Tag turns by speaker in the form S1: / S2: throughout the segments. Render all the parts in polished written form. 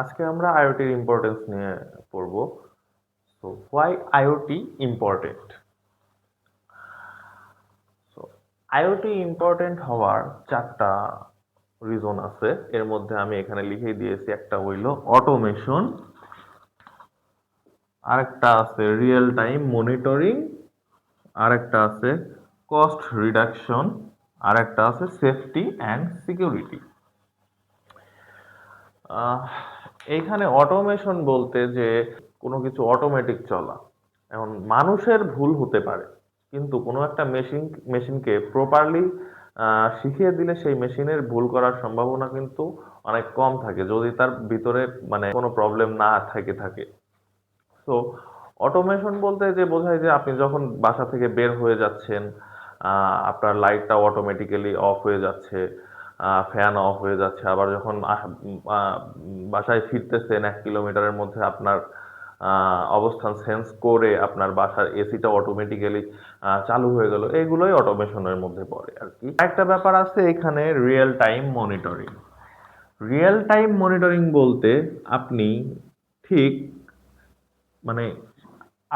S1: আজকে আমরা আইওটির ইম্পর্টেন্স নিয়ে পড়ব। So why IoT important. So IoT important হওয়ার চারটা রিজন আছে। এর মধ্যে আমি এখানে লিখে দিয়েছি, একটা হইল অটোমেশন, আরেকটা আছে রিয়েল টাইম মনিটরিং, আরেকটা আছে কস্ট রিডাকশন, আরেকটা আছে সেফটি অ্যান্ড সিকিউরিটি। এইখানে অটোমেশন বলতে যে কোনো কিছু অটোমেটিক চলা। এখন মানুষের ভুল হতে পারে, কিন্তু কোনো একটা মেশিনকে প্রপারলি শিখিয়ে দিলে সেই মেশিনের ভুল করার সম্ভাবনা কিন্তু অনেক কম থাকে, যদি তার ভিতরে মানে কোনো প্রবলেম না থাকে। সো অটোমেশন বলতে যে বোঝায় যে আপনি যখন বাসা থেকে বের হয়ে যাচ্ছেন, আপনার লাইটটা অটোমেটিক্যালি অফ হয়ে যাচ্ছে, ফ্যান অফ হয়ে যাচ্ছে। আবার যখন বাসায় ফিরতেছেন 1 কিলোমিটারের মধ্যে আপনার অবস্থান সেন্স করে আপনার বাসার এসিটা অটোমেটিক্যালি চালু হয়ে গেল, এগুলোই অটোমেশনের মধ্যে পড়ে আর কি। একটা ব্যাপার আছে এখানে, real time monitoring. Real time monitoring বলতে আপনি ঠিক মানে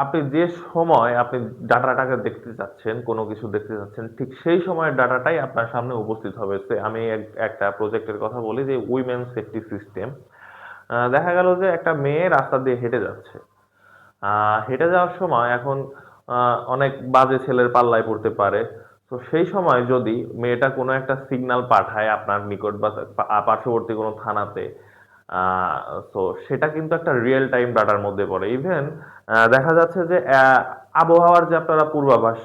S1: আপনি যে সময় আপনি ডাটাটাকে দেখতে চাচ্ছেন, কোনো কিছু দেখতে চাচ্ছেন, ঠিক সেই সময়ের ডাটাটাই আপনার সামনে উপস্থিত হবে। আমি একটা প্রজেক্টের কথা বলি, যে উইমেন সেফটি সিস্টেম। দেখা গেল যে একটা মেয়ে রাস্তা দিয়ে হেঁটে যাচ্ছে। হেঁটে যাওয়ার সময় এখন অনেক বাজে ছেলের পাল্লায় পড়তে পারে। তো সেই সময় যদি মেয়েটা কোনো একটা সিগন্যাল পাঠায় আপনার নিকট বা পার্শ্ববর্তী কোনো থানাতে, তো সেটা কিন্তু একটা রিয়েল টাইম ডাটার মধ্যে পড়ে। ইভেন দেখা যাচ্ছে যে আবহাওয়ার যে আপনারা পূর্বাভাস,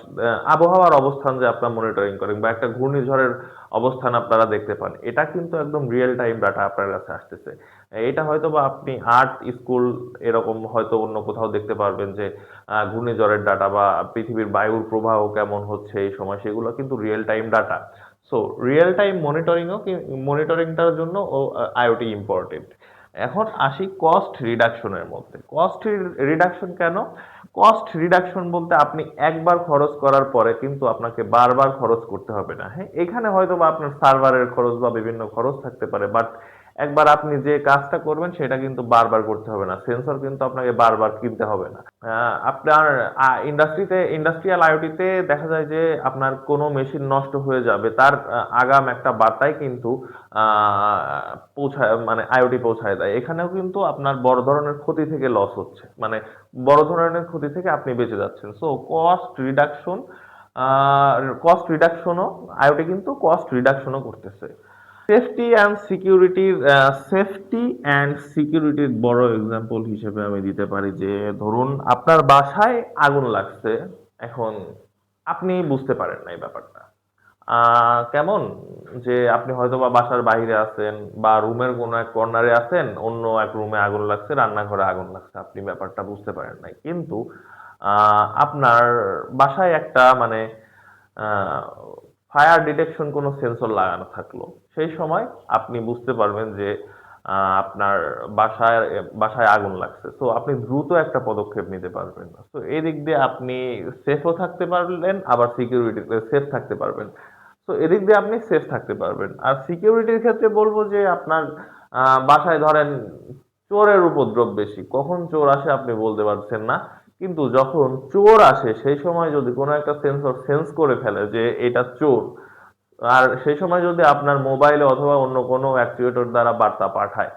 S1: আবহাওয়ার অবস্থান যে আপনারা মনিটরিং করেন, বা একটা ঘূর্ণিঝড়ের অবস্থান আপনারা দেখতে পান, এটা কিন্তু একদম রিয়েল টাইম ডাটা আপনার কাছে আসতেছে। এটা হয়তো বা আপনি আর্ট স্কুল এরকম হয়তো অন্য কোথাও দেখতে পারবেন, যে ঘূর্ণিঝড়ের ডাটা বা পৃথিবীর বায়ুর প্রবাহ কেমন হচ্ছে এই সময়, সেগুলো কিন্তু real time data. So real time মনিটরিংটার জন্য আইওটি ইম্পর্টেন্ট। এখন আসি কস্ট রিডাকশনের মধ্যে। কস্ট রিডাকশন কেন? কস্ট রিডাকশন বলতে আপনি একবার খরচ করার পরে কিন্তু আপনাকে বারবার খরচ করতে হবে না। হ্যাঁ, এখানে হয়তো বা আপনার সার্ভারের খরচ বা বিভিন্ন খরচ থাকতে পারে, বাট একবার আপনি যে কাজটা করবেন সেটা কিন্তু বারবার করতে হবে না। সেন্সর কিন্তু আপনাকে বারবার কিনতে হবে না। আপনার ইন্ডাস্ট্রিয়াল আইওটিতে দেখা যায় যে আপনার কোনো মেশিন নষ্ট হয়ে যাবে, তার আগাম একটা বার্তাই কিন্তু পৌঁছায়, মানে আইওটি পৌঁছায় দেয়। এখানেও কিন্তু আপনার বড় ধরনের ক্ষতি থেকে লস হচ্ছে, মানে বড় ধরনের ক্ষতি থেকে আপনি বেঁচে যাচ্ছেন। সো কস্ট রিডাকশনও আইওটি কিন্তু কস্ট রিডাকশনও করতেছে। সেফটি অ্যান্ড সিকিউরিটির বড় এক্সাম্পল হিসেবে আমি দিতে পারি, যে ধরুন আপনার বাসায় আগুন লাগছে। এখন আপনি বুঝতে পারেন না এই ব্যাপারটা কেমন, যে আপনি হয়তো বা বাসার বাইরে আছেন, বা রুমের কোনো এক কর্নারে আছেন, অন্য এক রুমে আগুন লাগছে, রান্নাঘরে আগুন লাগছে, আপনি ব্যাপারটা বুঝতে পারেন নাই। কিন্তু আপনার বাসায় একটা মানে ফায়ার ডিটেকশন কোনো সেন্সর লাগানো থাকলো, সেই সময় আপনি বুঝতে পারবেন যে আপনার বাসায় বাসায় আগুন লাগছে। তো আপনি দ্রুত একটা পদক্ষেপ নিতে পারবেন। তো এই দিক দিয়ে আপনি সেফও থাকতে পারলেন, আবার সিকিউরিটি সেফ থাকতে পারবেন। তো এদিক দিয়ে আপনি সেফ থাকতে পারবেন। আর সিকিউরিটির ক্ষেত্রে বলবো যে আপনার বাসায় ধরেন চোরের উপদ্রব বেশি, কখন চোর আসে আপনি বলতে পারছেন না। কিন্তু যখন চোর আসে সেই সময় যদি কোনো একটা সেন্সর সেন্স করে ফেলে যে এটা চোর, আর সেই সময় যদি আপনার মোবাইলে অথবা অন্য কোনো অ্যাকচুয়েটর দ্বারা বার্তা পাঠায়,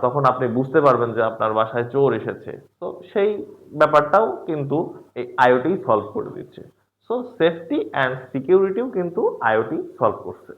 S1: তখন আপনি বুঝতে পারবেন যে আপনার বাসায় চোর এসেছে। তো সেই ব্যাপারটাও কিন্তু এই আইওটি সলভ করে দিচ্ছে। সো সেফটি অ্যান্ড সিকিউরিটিও কিন্তু আইওটি সলভ করছে।